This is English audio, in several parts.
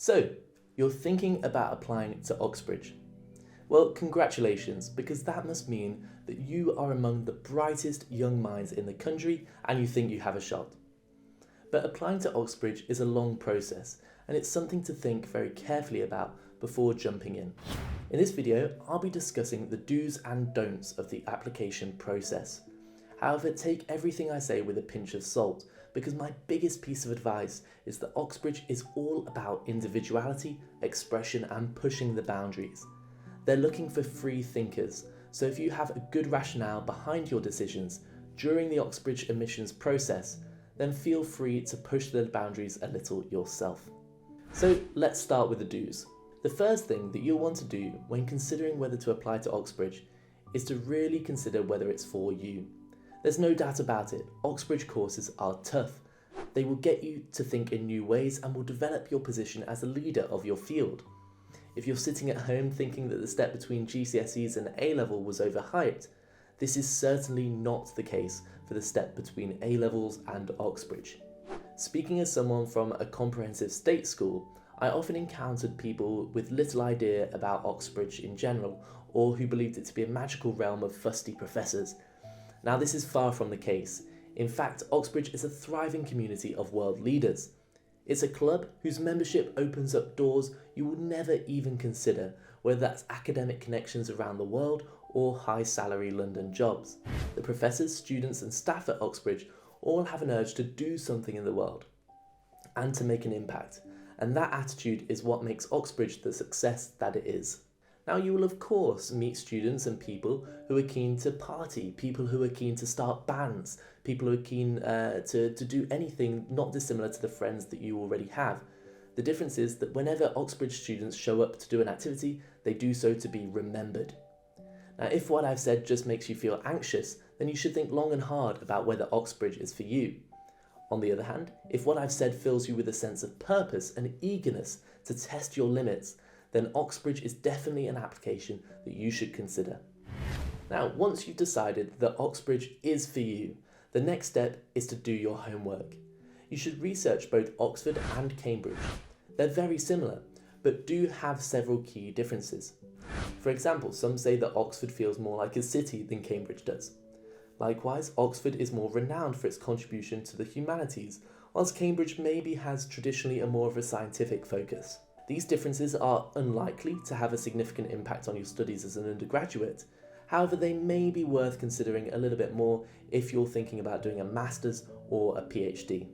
So, you're thinking about applying to Oxbridge. Well, congratulations, because that must mean that you are among the brightest young minds in the country and you think you have a shot. But applying to Oxbridge is a long process, and it's something to think very carefully about before jumping in. In this video, I'll be discussing the do's and don'ts of the application process. However, take everything I say with a pinch of salt, because my biggest piece of advice is that Oxbridge is all about individuality, expression, and pushing the boundaries. They're looking for free thinkers, so if you have a good rationale behind your decisions during the Oxbridge admissions process, then feel free to push the boundaries a little yourself. So let's start with the do's. The first thing that you'll want to do when considering whether to apply to Oxbridge is to really consider whether it's for you. There's no doubt about it, Oxbridge courses are tough. They will get you to think in new ways and will develop your position as a leader of your field. If you're sitting at home thinking that the step between GCSEs and A-level was overhyped, this is certainly not the case for the step between A-levels and Oxbridge. Speaking as someone from a comprehensive state school, I often encountered people with little idea about Oxbridge in general, or who believed it to be a magical realm of fusty professors. Now, this is far from the case. In fact, Oxbridge is a thriving community of world leaders. It's a club whose membership opens up doors you will never even consider, whether that's academic connections around the world or high salary London jobs. The professors, students and staff at Oxbridge all have an urge to do something in the world and to make an impact. And that attitude is what makes Oxbridge the success that it is. Now, you will of course meet students and people who are keen to party, people who are keen to start bands, people who are keen to do anything not dissimilar to the friends that you already have. The difference is that whenever Oxbridge students show up to do an activity, they do so to be remembered. Now, if what I've said just makes you feel anxious, then you should think long and hard about whether Oxbridge is for you. On the other hand, if what I've said fills you with a sense of purpose and eagerness to test your limits, then Oxbridge is definitely an application that you should consider. Now, once you've decided that Oxbridge is for you, the next step is to do your homework. You should research both Oxford and Cambridge. They're very similar, but do have several key differences. For example, some say that Oxford feels more like a city than Cambridge does. Likewise, Oxford is more renowned for its contribution to the humanities, whilst Cambridge maybe has traditionally a more of a scientific focus. These differences are unlikely to have a significant impact on your studies as an undergraduate. However, they may be worth considering a little bit more if you're thinking about doing a master's or a PhD.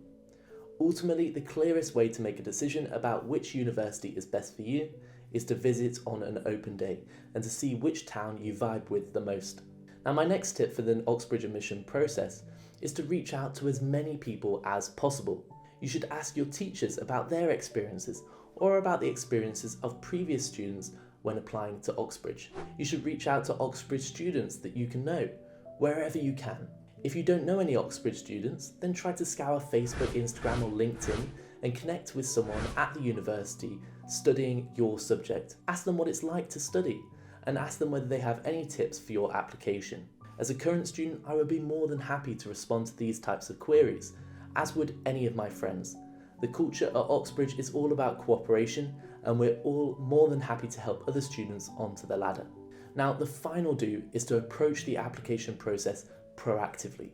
Ultimately, the clearest way to make a decision about which university is best for you is to visit on an open day and to see which town you vibe with the most. Now, my next tip for the Oxbridge admission process is to reach out to as many people as possible. You should ask your teachers about their experiences or about the experiences of previous students when applying to Oxbridge. You should reach out to Oxbridge students that you can know, wherever you can. If you don't know any Oxbridge students, then try to scour Facebook, Instagram or LinkedIn and connect with someone at the university studying your subject. Ask them what it's like to study and ask them whether they have any tips for your application. As a current student, I would be more than happy to respond to these types of queries, as would any of my friends. The culture at Oxbridge is all about cooperation, and we're all more than happy to help other students onto the ladder. Now, the final do is to approach the application process proactively.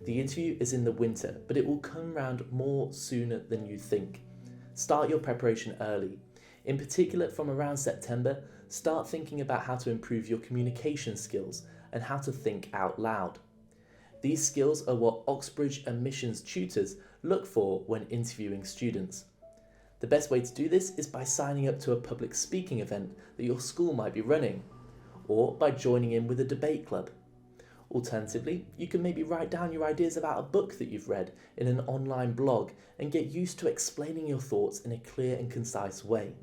The interview is in the winter, but it will come round more sooner than you think. Start your preparation early. In particular, from around September, start thinking about how to improve your communication skills and how to think out loud. These skills are what Oxbridge admissions tutors look for when interviewing students. The best way to do this is by signing up to a public speaking event that your school might be running, or by joining in with a debate club. Alternatively, you can maybe write down your ideas about a book that you've read in an online blog and get used to explaining your thoughts in a clear and concise way.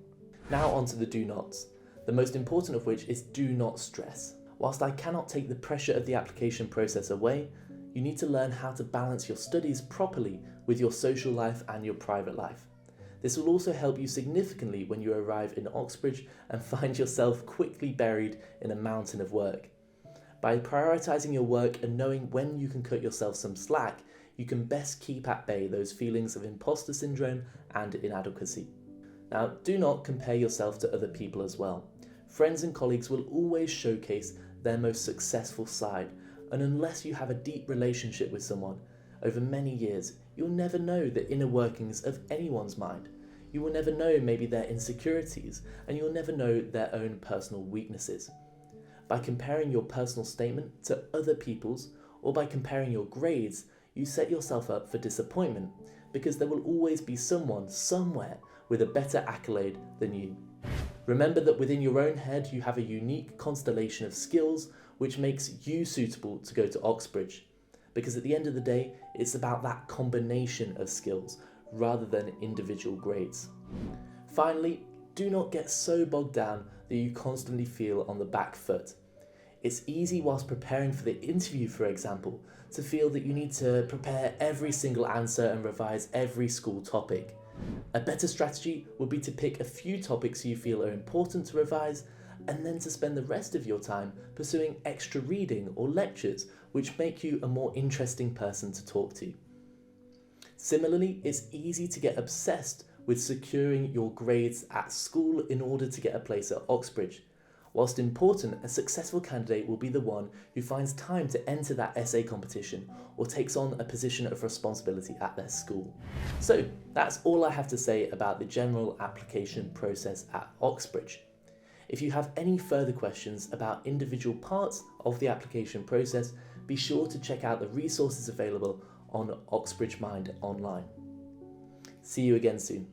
Now on to the do nots, the most important of which is do not stress. Whilst I cannot take the pressure of the application process away, you need to learn how to balance your studies properly with your social life and your private life. This will also help you significantly when you arrive in Oxbridge and find yourself quickly buried in a mountain of work. By prioritising your work and knowing when you can cut yourself some slack, you can best keep at bay those feelings of imposter syndrome and inadequacy. Now, do not compare yourself to other people as well. Friends and colleagues will always showcase their most successful side, and unless you have a deep relationship with someone over many years, you'll never know the inner workings of anyone's mind. You will never know maybe their insecurities, and you'll never know their own personal weaknesses. By comparing your personal statement to other people's, or by comparing your grades, you set yourself up for disappointment, because there will always be someone somewhere with a better accolade than you. Remember that within your own head you have a unique constellation of skills which makes you suitable to go to Oxbridge, because at the end of the day it's about that combination of skills rather than individual grades. Finally, do not get so bogged down that you constantly feel on the back foot. It's easy whilst preparing for the interview, for example, to feel that you need to prepare every single answer and revise every school topic. A better strategy would be to pick a few topics you feel are important to revise, and then to spend the rest of your time pursuing extra reading or lectures which make you a more interesting person to talk to. Similarly, it's easy to get obsessed with securing your grades at school in order to get a place at Oxbridge. Whilst important, a successful candidate will be the one who finds time to enter that essay competition or takes on a position of responsibility at their school. So that's all I have to say about the general application process at Oxbridge. If you have any further questions about individual parts of the application process, be sure to check out the resources available on Oxbridge Mind online. See you again soon.